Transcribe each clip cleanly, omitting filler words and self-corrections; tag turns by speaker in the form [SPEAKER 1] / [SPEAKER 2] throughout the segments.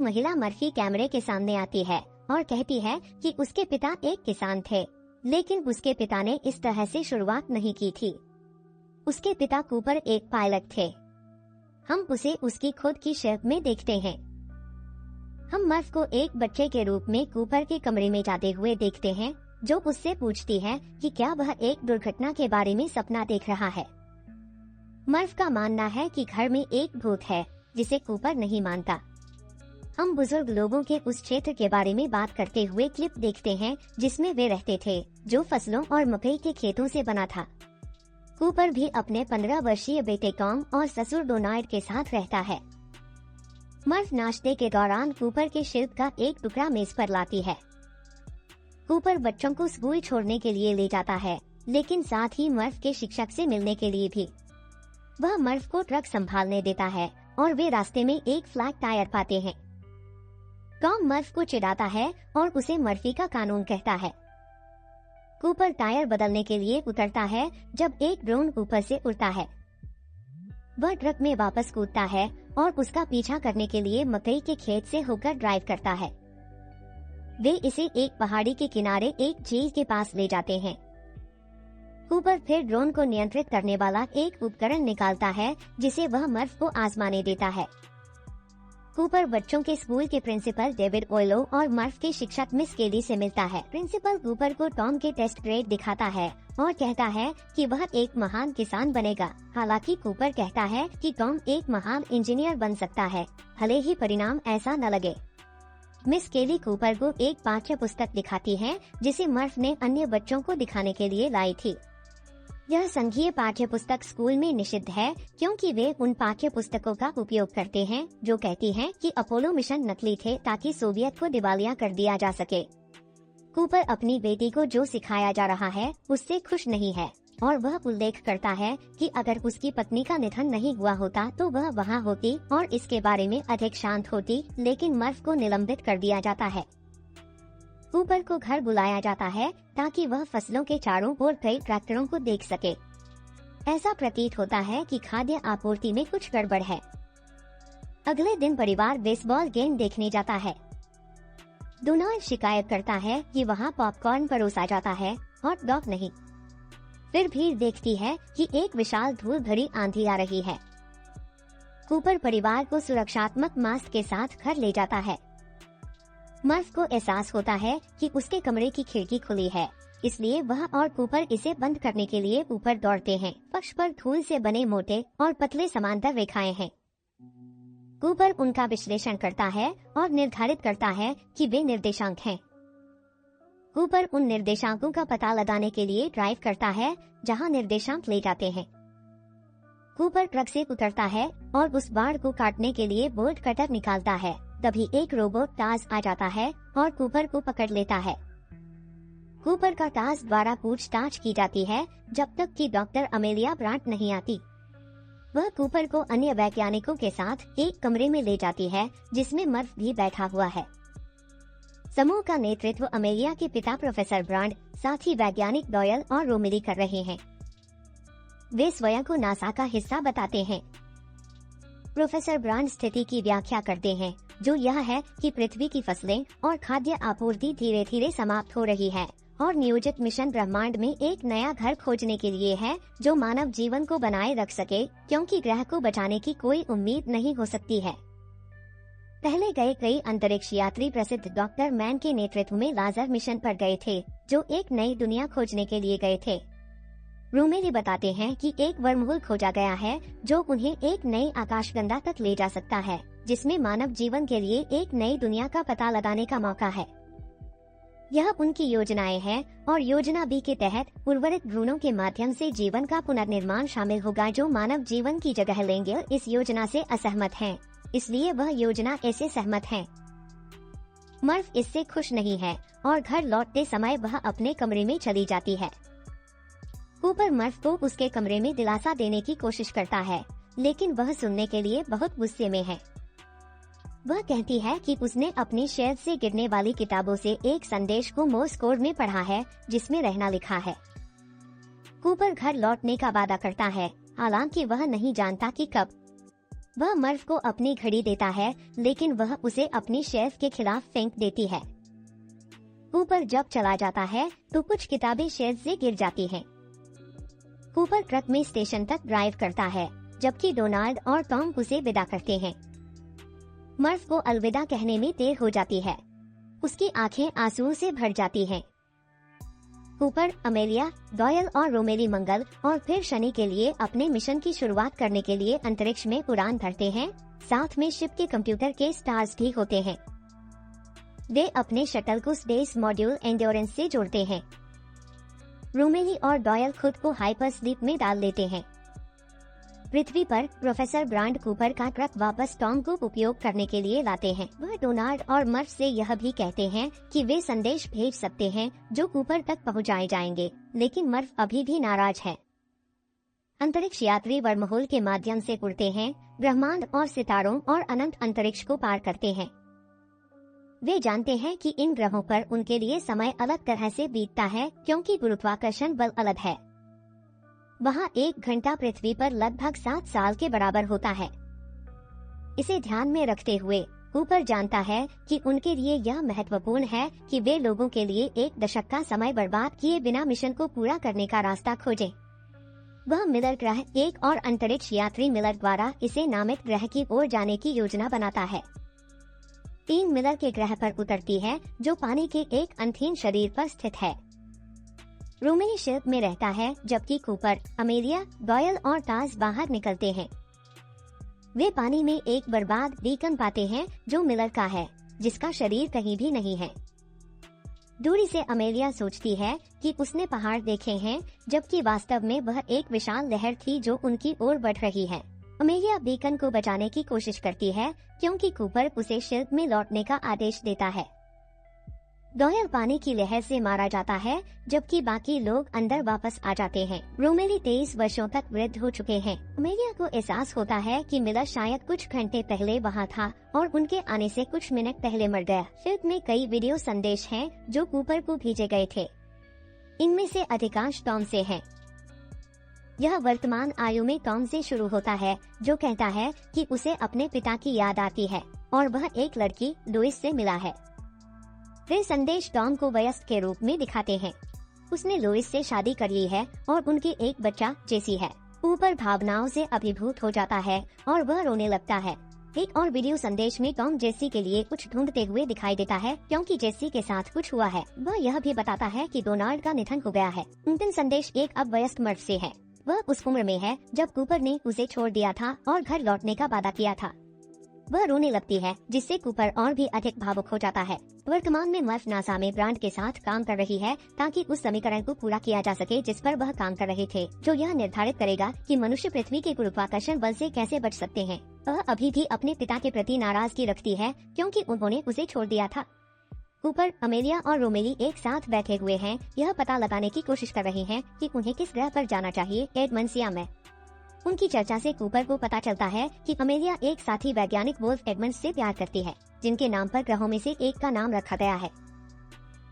[SPEAKER 1] महिला मर्फी कैमरे के सामने आती है और कहती है कि उसके पिता एक किसान थे, लेकिन उसके पिता ने इस तरह से शुरुआत नहीं की थी। उसके पिता कूपर एक पायलट थे। हम उसे उसकी खुद की शिप में देखते हैं। हम मर्फ को एक बच्चे के रूप में कूपर के कमरे में जाते हुए देखते हैं, जो उससे पूछती है कि क्या वह एक दुर्घटना के बारे में सपना देख रहा है। मर्फ का मानना है कि घर में एक भूत है, जिसे कूपर नहीं मानता। हम बुजुर्ग लोगों के उस क्षेत्र के बारे में बात करते हुए क्लिप देखते हैं जिसमें वे रहते थे, जो फसलों और मकई के खेतों से बना था। कूपर भी अपने 15 वर्षीय बेटे टॉम और ससुर डोनाल्ड के साथ रहता है। मर्फ नाश्ते के दौरान कूपर के शिल्प का एक टुकड़ा मेज पर लाती है। कूपर बच्चों को स्कूल छोड़ने के लिए ले जाता है, लेकिन साथ ही मर्फ के शिक्षक से मिलने के लिए भी। वह मर्फ को ट्रक संभालने देता है और वे रास्ते में एक फ्लैट टायर पाते हैं। टॉम मर्फ को चिढ़ाता है और उसे मर्फी का कानून कहता है। कूपर टायर बदलने के लिए उतरता है जब एक ड्रोन ऊपर से उड़ता है। वह ट्रक में वापस कूदता है और उसका पीछा करने के लिए मकई के खेत से होकर ड्राइव करता है। वे इसे एक पहाड़ी के किनारे एक झील के पास ले जाते हैं। कूपर फिर ड्रोन को नियंत्रित करने वाला एक उपकरण निकालता है, जिसे वह मर्फ को आजमाने देता है। कूपर बच्चों के स्कूल के प्रिंसिपल डेविड ओइलो और मर्फ के शिक्षक मिस केली से मिलता है। प्रिंसिपल कूपर को टॉम के टेस्ट ग्रेड दिखाता है और कहता है कि वह एक महान किसान बनेगा। हालांकि कूपर कहता है कि टॉम एक महान इंजीनियर बन सकता है, भले ही परिणाम ऐसा न लगे। मिस केली कूपर को एक पाठ्य पुस्तक दिखाती है, जिसे मर्फ ने अन्य बच्चों को दिखाने के लिए लाई थी। यह संघीय पाठ्य पुस्तक स्कूल में निषिद्ध है, क्योंकि वे उन पाठ्य पुस्तकों का उपयोग करते हैं जो कहती हैं कि अपोलो मिशन नकली थे ताकि सोवियत को दिवालिया कर दिया जा सके। कूपर अपनी बेटी को जो सिखाया जा रहा है उससे खुश नहीं है और वह उल्लेख करता है कि अगर उसकी पत्नी का निधन नहीं हुआ होता तो वह वहाँ होती और इसके बारे में अधिक शांत होती, लेकिन मर्फ को निलंबित कर दिया जाता है। कूपर को घर बुलाया जाता है ताकि वह फसलों के चारों ओर कई ट्रैक्टरों को देख सके। ऐसा प्रतीत होता है कि खाद्य आपूर्ति में कुछ गड़बड़ है। अगले दिन परिवार बेसबॉल गेम देखने जाता है। डोनाल्ड शिकायत करता है कि वहाँ पॉपकॉर्न परोसा जाता है, हॉट डॉग नहीं। फिर भीड़ देखती है कि एक विशाल धूल भरी आंधी आ रही है। कूपर परिवार को सुरक्षात्मक मास्क के साथ घर ले जाता है। मर्फ को एहसास होता है कि उसके कमरे की खिड़की खुली है, इसलिए वह और कूपर इसे बंद करने के लिए ऊपर दौड़ते हैं। फर्श पर धूल से बने मोटे और पतले समांतर रेखाएं हैं। कूपर उनका विश्लेषण करता है और निर्धारित करता है कि वे निर्देशांक हैं। कूपर उन निर्देशांकों का पता लगाने के लिए ड्राइव करता है जहां निर्देशांक ले जाते हैं। कूपर ट्रक से उतरता है और उस बाड़ को काटने के लिए बोल्ट कटर निकालता है। तभी एक रोबोट टाज आ जाता है और कूपर को पकड़ लेता है। कूपर का टाज द्वारा पूछताछ की जाती है जब तक कि डॉक्टर अमेलिया ब्रांट नहीं आती। वह कूपर को अन्य वैज्ञानिकों के साथ एक कमरे में ले जाती है, जिसमें मर्फ भी बैठा हुआ है। समूह का नेतृत्व अमेलिया के पिता प्रोफेसर ब्रांड, साथ ही वैज्ञानिक डॉयल और रोमिली कर रहे हैं। वे स्वयं को नासा का हिस्सा बताते हैं। प्रोफेसर ब्रांड स्थिति की व्याख्या करते हैं, जो यह है कि पृथ्वी की फसलें और खाद्य आपूर्ति धीरे धीरे समाप्त हो रही है और नियोजित मिशन ब्रह्मांड में एक नया घर खोजने के लिए है जो मानव जीवन को बनाए रख सके, क्योंकि ग्रह को बचाने की कोई उम्मीद नहीं हो सकती है। पहले गए कई अंतरिक्ष यात्री प्रसिद्ध डॉक्टर मैन के नेतृत्व में लाजर मिशन पर गए थे, जो एक नई दुनिया खोजने के लिए गए थे। रोमेली बताते हैं कि एक वर्महोल खोजा गया है जो उन्हें एक नई आकाशगंगा तक ले जा सकता है, जिसमें मानव जीवन के लिए एक नई दुनिया का पता लगाने का मौका है। यह उनकी योजनाएं हैं और योजना बी के तहत उर्वरित भ्रूणों के माध्यम से जीवन का पुनर्निर्माण शामिल होगा जो मानव जीवन की जगह लेंगे। इस योजना से असहमत हैं, इसलिए वह योजना ए से सहमत है। मर्फ इससे खुश नहीं है और घर लौटते समय वह अपने कमरे में चली जाती है। कूपर मर्फ को उसके कमरे में दिलासा देने की कोशिश करता है, लेकिन वह सुनने के लिए बहुत गुस्से में है। वह कहती है कि उसने अपनी शेल्फ से गिरने वाली किताबों से एक संदेश को मोर्स कोड में पढ़ा है, जिसमें रहना लिखा है। कूपर घर लौटने का वादा करता है, हालांकि वह नहीं जानता कि कब। वह मर्फ को अपनी घड़ी देता है, लेकिन वह उसे अपनी शेल्फ के खिलाफ फेंक देती है। कूपर जब चला जाता है तो कुछ किताबें शेल्फ से गिर जाती हैं। कूपर ट्रक में स्टेशन तक ड्राइव करता है, जबकि डोनाल्ड और टॉम उसे विदा करते हैं। मर्फ को अलविदा कहने में देर हो जाती है। उसकी आंखें आंसू से भर जाती हैं। कूपर, अमेलिया, डॉयल और रोमेली मंगल और फिर शनि के लिए अपने मिशन की शुरुआत करने के लिए अंतरिक्ष में उड़ान भरते हैं। साथ में शिप के कंप्यूटर के स्टार्स भी होते हैं। वे अपने शटल को स्पेस मॉड्यूल एंड्योरेंस से जोड़ते हैं। रोमेली और डॉयल खुद को हाइपर स्लीप में डाल लेते हैं। पृथ्वी पर प्रोफेसर ब्रांड कूपर का ट्रक वापस टॉम को उपयोग करने के लिए लाते हैं। वह डोनाल्ड और मर्फ से यह भी कहते हैं कि वे संदेश भेज सकते हैं जो कूपर तक पहुंचाए जाएंगे, लेकिन मर्फ अभी भी नाराज है। अंतरिक्ष यात्री वर्महोल के माध्यम से उड़ते हैं, ब्रह्मांड और सितारों और अनंत अंतरिक्ष को पार करते हैं। वे जानते हैं कि इन ग्रहों पर उनके लिए समय अलग तरह से बीतता है, क्योंकि गुरुत्वाकर्षण बल अलग है। वहाँ 1 घंटा पृथ्वी पर लगभग 7 साल के बराबर होता है। इसे ध्यान में रखते हुए कूपर जानता है कि उनके लिए यह महत्वपूर्ण है कि वे लोगों के लिए 1 दशक का समय बर्बाद किए बिना मिशन को पूरा करने का रास्ता खोजें। वह मिलर ग्रह 1 और अंतरिक्ष यात्री मिलर द्वारा इसे नामित ग्रह की ओर जाने की योजना बनाता है। 3 मिलर के ग्रह पर उतरती है, जो पानी के एक अंतहीन शरीर पर स्थित है। रोमेली शिप में रहता है, जबकि कूपर, अमेलिया, डॉयल और टास बाहर निकलते हैं। वे पानी में एक बर्बाद बीकन पाते हैं जो मिलर का है, जिसका शरीर कहीं भी नहीं है। दूरी से अमेलिया सोचती है कि उसने पहाड़ देखे हैं, जबकि वास्तव में वह एक विशाल लहर थी जो उनकी ओर बढ़ रही है। अमेलिया बीकन को बचाने की कोशिश करती है, क्योंकि कूपर उसे शिप में लौटने का आदेश देता है। डॉयल पानी की लहर से मारा जाता है, जबकि बाकी लोग अंदर वापस आ जाते हैं। रोमेली 23 वर्षों तक वृद्ध हो चुके हैं। अमेलिया को एहसास होता है कि मिलर शायद कुछ घंटे पहले वहाँ था और उनके आने से कुछ मिनट पहले मर गया। फिल्म में कई वीडियो संदेश हैं जो कूपर को भेजे गए थे। इनमें से अधिकांश टॉम से हैं। यह वर्तमान आयु में टॉम से शुरू होता है, जो कहता है कि उसे अपने पिता की याद आती है और वह एक लड़की लुइस से मिला है। वे संदेश टॉम को वयस्क के रूप में दिखाते हैं। उसने लुइस से शादी कर ली है और उनकी एक बच्चा जेसी है। कूपर भावनाओं से अभिभूत हो जाता है और वह रोने लगता है। एक और वीडियो संदेश में टॉम जेसी के लिए कुछ ढूंढते हुए दिखाई देता है, क्योंकि जेसी के साथ कुछ हुआ है। वह यह भी बताता है कि डोनाल्ड का निधन हो गया है। अंतिम संदेश एक अब वयस्क मर्द से है। वह उस उम्र में है जब कूपर ने उसे छोड़ दिया था और घर लौटने का वादा किया था। वह रोने लगती है, जिससे कूपर और भी अधिक भावुक हो जाता है। वर्तमान में मर्फ नासा में ब्रांड के साथ काम कर रही है, ताकि उस समीकरण को पूरा किया जा सके जिस पर वह काम कर रहे थे, जो यह निर्धारित करेगा कि मनुष्य पृथ्वी के गुरुत्वाकर्षण बल से कैसे बच सकते हैं। वह अभी भी अपने पिता के प्रति नाराजगी रखती है, क्योंकि उन्होंने उसे छोड़ दिया था। कूपर, अमेलिया और रोमेली एक साथ बैठे हुए हैं, यह पता लगाने की कोशिश कर रहे हैं कि उन्हें किस ग्रह पर जाना चाहिए, एडमंड्स या मैं। उनकी चर्चा से कूपर को पता चलता है कि अमेलिया एक साथी वैज्ञानिक वुल्फ एडमंड्स से प्यार करती है, जिनके नाम पर ग्रहों में से एक का नाम रखा गया है।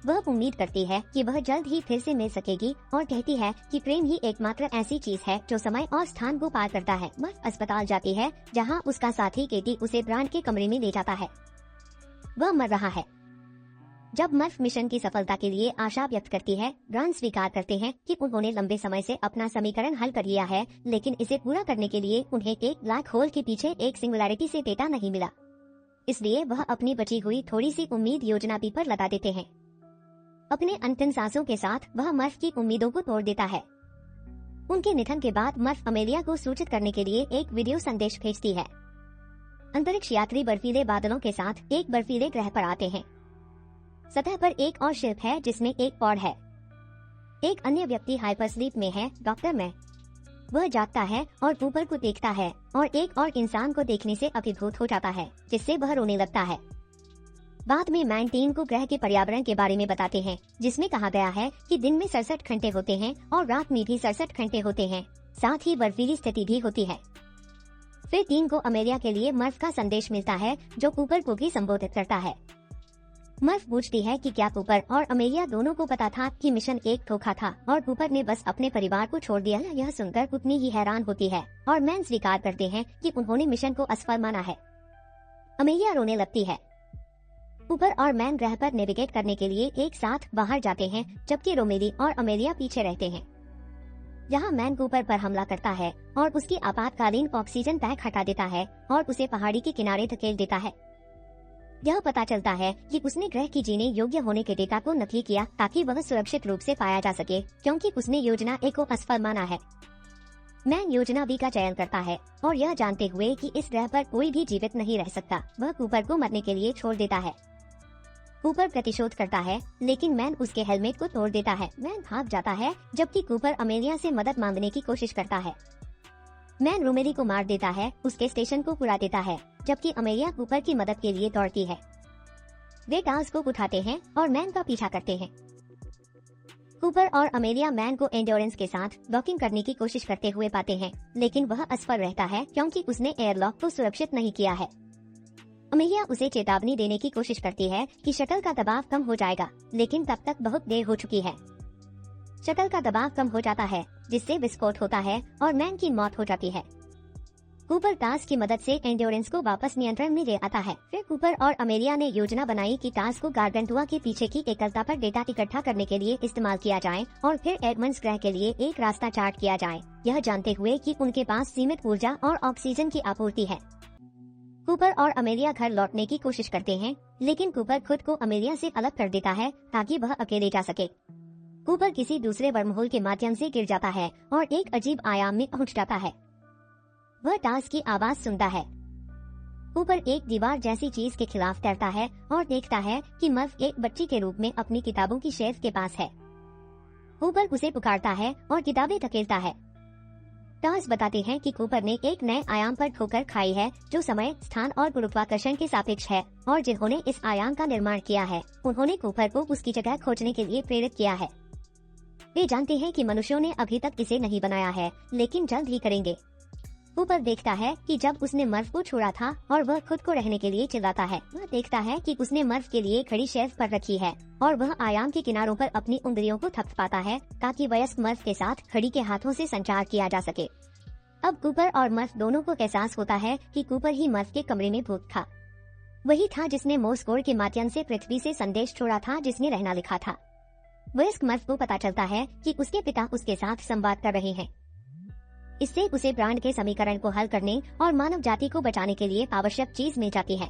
[SPEAKER 1] वह उम्मीद करती है कि वह जल्द ही फिर से मिल सकेगी और कहती है कि प्रेम ही एकमात्र ऐसी चीज है जो समय और स्थान को पार करता है। मर्फ अस्पताल जाती है, जहां उसका साथी केटी उसे ब्रांड के कमरे में ले जाता है। वह मर रहा है। जब मर्फ मिशन की सफलता के लिए आशा व्यक्त करती है, ब्रांड स्वीकार करते हैं कि उन्होंने लंबे समय से अपना समीकरण हल कर लिया है, लेकिन इसे पूरा करने के लिए उन्हें एक ब्लैक होल के पीछे एक सिंगुलैरिटी से डेटा नहीं मिला। इसलिए वह अपनी बची हुई थोड़ी सी उम्मीद योजना बी पर लगा देते हैं। अपने अंतिम सांसों के साथ वह मर्फ की उम्मीदों को तोड़ देता है। उनके निधन के बाद मर्फ अमेलिया को सूचित करने के लिए एक वीडियो संदेश भेजती है। अंतरिक्ष यात्री बर्फीले बादलों के साथ एक बर्फीले ग्रह पर आते हैं। सतह पर एक और शिप है जिसमें एक पॉड है। एक अन्य व्यक्ति हाइपरस्लीप में है, डॉक्टर मैं। वह जागता है और ऊपर को देखता है और एक और इंसान को देखने से अभिभूत हो जाता है, जिससे वह रोने लगता है। बाद में मैन टीम को ग्रह के पर्यावरण के बारे में बताते हैं, जिसमें कहा गया है कि दिन में 67 घंटे होते हैं और रात में भी 67 घंटे होते हैं। साथ ही बर्फीली स्थिति भी होती है। फिर टीम को अमेलिया के लिए मर्फ का संदेश मिलता है, जो कूपर को भी संबोधित करता है। मर्फ पूछती है कि क्या कूपर और अमेलिया दोनों को पता था कि मिशन एक धोखा था और कूपर ने बस अपने परिवार को छोड़ दिया। यह सुनकर उतनी ही हैरान होती है और मैन स्वीकार करते हैं कि उन्होंने मिशन को असफल माना है। अमेलिया रोने लगती है। कूपर और मैन ग्रह पर नेविगेट करने के लिए एक साथ बाहर जाते हैं, जबकि रोमेली और अमेलिया पीछे रहते हैं। यहाँ मैन कूपर पर हमला करता है और उसकी आपातकालीन ऑक्सीजन पैक हटा देता है और उसे पहाड़ी के किनारे धकेल देता है। यह पता चलता है कि उसने ग्रह की जीने योग्य होने के डेटा को नकली किया ताकि वह सुरक्षित रूप से पाया जा सके, क्योंकि उसने योजना ए को असफल माना है। मैन योजना बी का चयन करता है और यह जानते हुए कि इस ग्रह पर कोई भी जीवित नहीं रह सकता, वह कूपर को मरने के लिए छोड़ देता है। कूपर प्रतिशोध करता है, लेकिन मैन उसके हेलमेट को तोड़ देता है। मैन भाग जाता है, जबकि कूपर अमेलिया से मदद मांगने की कोशिश करता है। मैन रोमेली को मार देता है, उसके स्टेशन को उड़ा देता है, जबकि अमेलिया कूपर की मदद के लिए दौड़ती है। वे टार्स को उठाते हैं और मैन का पीछा करते हैं। कूपर और अमेलिया मैन को एंड्योरेंस के साथ डॉकिंग करने की कोशिश करते हुए पाते हैं, लेकिन वह असफल रहता है क्योंकि उसने एयरलॉक को सुरक्षित नहीं किया है। अमेलिया उसे चेतावनी देने की कोशिश करती है कि शटल का दबाव कम हो जाएगा, लेकिन तब तक बहुत देर हो चुकी है। शटल का दबाव कम हो जाता है, जिससे विस्फोट होता है और मैन की मौत हो जाती है। कूपर टार्स की मदद से एंड्योरेंस को वापस नियंत्रण में ले आता है। फिर कूपर और अमेलिया ने योजना बनाई कि टार्स को गार्गेंटुआ के पीछे की एकलता पर डेटा इकट्ठा करने के लिए इस्तेमाल किया जाए और फिर एडमंड्स ग्रह के लिए एक रास्ता चार्ट किया जाए, यह जानते हुए कि उनके पास सीमित ऊर्जा और ऑक्सीजन की आपूर्ति है। कूपर और अमेलिया घर लौटने की कोशिश करते हैं, लेकिन कूपर खुद को अमेलिया से अलग कर देता है ताकि वह अकेले जा सके। कूपर किसी दूसरे वर्महोल के माध्यम से गिर जाता है और एक अजीब आयाम में पहुंच जाता है। वह टार्स की आवाज सुनता है। कूपर एक दीवार जैसी चीज के खिलाफ तैरता है और देखता है कि मर्फ एक बच्ची के रूप में अपनी किताबों की शेल्फ के पास है। कूपर उसे पुकारता है और किताबें धकेलता है। टार्स बताते हैं कि कूपर ने एक नए आयाम पर ठोकर खाई है, जो समय, स्थान और गुरुत्वाकर्षण के सापेक्ष है, और जिन्होंने इस आयाम का निर्माण किया है, उन्होंने कूपर को उसकी जगह खोजने के लिए प्रेरित किया है। वे जानते हैं कि मनुष्यों ने अभी तक इसे नहीं बनाया है, लेकिन जल्द ही करेंगे। कूपर देखता है कि जब उसने मर्फ को छोड़ा था और वह खुद को रहने के लिए चिल्लाता है, वह देखता है कि उसने मर्फ के लिए खड़ी शेल्फ पर रखी है और वह आयाम के किनारों पर अपनी उंगलियों को थपथपाता है ताकि वयस्क मर्फ के साथ खड़ी के हाथों से संचार किया जा सके। अब कूपर और मर्फ दोनों को एहसास होता है कि कूपर ही मर्फ के कमरे में भूत था। वही था जिसने मोर्स कोड के माध्यम से पृथ्वी से संदेश छोड़ा था, जिसने रहना लिखा था। वयस्क मर्फ को पता चलता है कि उसके पिता उसके साथ संवाद कर रहे हैं। इससे उसे ब्रांड के समीकरण को हल करने और मानव जाति को बचाने के लिए आवश्यक चीज मिल जाती है।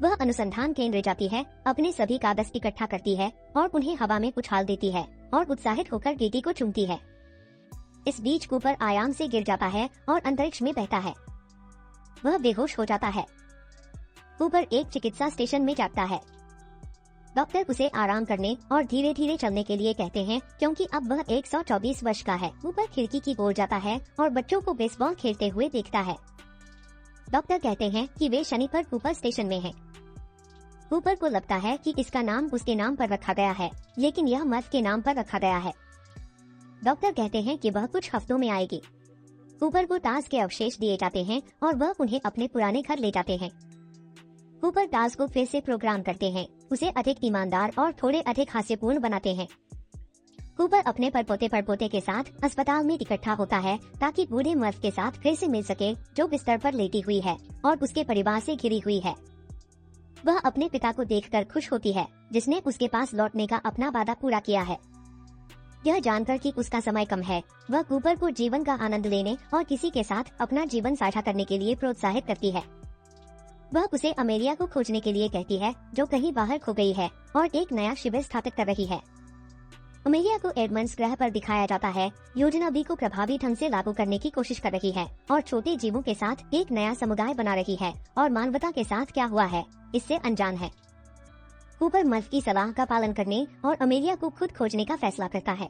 [SPEAKER 1] वह अनुसंधान केंद्र जाती है, अपने सभी कागज इकट्ठा करती है और उन्हें हवा में उछाल देती है और उत्साहित होकर टीटी को चूमती है। इस बीच कूपर आयाम से गिर जाता है और अंतरिक्ष में बहता है। वह बेहोश हो जाता है। कूपर एक चिकित्सा स्टेशन में जागता है। डॉक्टर उसे आराम करने और धीरे धीरे चलने के लिए कहते हैं, क्योंकि अब वह 124 वर्ष का है। कूपर खिड़की की ओर जाता है और बच्चों को बेसबॉल खेलते हुए देखता है। डॉक्टर कहते हैं कि वे शनि पर कूपर स्टेशन में हैं। कूपर को लगता है कि इसका नाम उसके नाम पर रखा गया है, लेकिन यह मर्फ के नाम पर रखा गया है। डॉक्टर कहते हैं कि वह कुछ हफ्तों में आएगी। कूपर को टार्स के अवशेष दिए जाते हैं और वह उन्हें अपने पुराने घर ले जाते हैं। कूपर टार्स को फिर से प्रोग्राम करते हैं, उसे अधिक ईमानदार और थोड़े अधिक हास्यपूर्ण बनाते हैं। कूपर अपने परपोते के साथ अस्पताल में इकट्ठा होता है ताकि बूढ़े मर्फ के साथ फिर से मिल सके, जो बिस्तर पर लेटी हुई है और उसके परिवार से घिरी हुई है। वह अपने पिता को देखकर खुश होती है, जिसने उसके पास लौटने का अपना वादा पूरा किया है। यह जानकर कि उसका समय कम है, वह कूपर को जीवन का आनंद लेने और किसी के साथ अपना जीवन साझा करने के लिए प्रोत्साहित करती है। वह उसे अमेलिया को खोजने के लिए कहती है, जो कहीं बाहर खो गई है और एक नया शिविर स्थापित कर रही है। अमेलिया को एडमंड्स ग्रह पर दिखाया जाता है, योजना बी को प्रभावी ढंग से लागू करने की कोशिश कर रही है और छोटे जीवों के साथ एक नया समुदाय बना रही है और मानवता के साथ क्या हुआ है इससे अनजान है। कूपर मर्फ की सलाह का पालन करने और अमेलिया को खुद खोजने का फैसला करता है।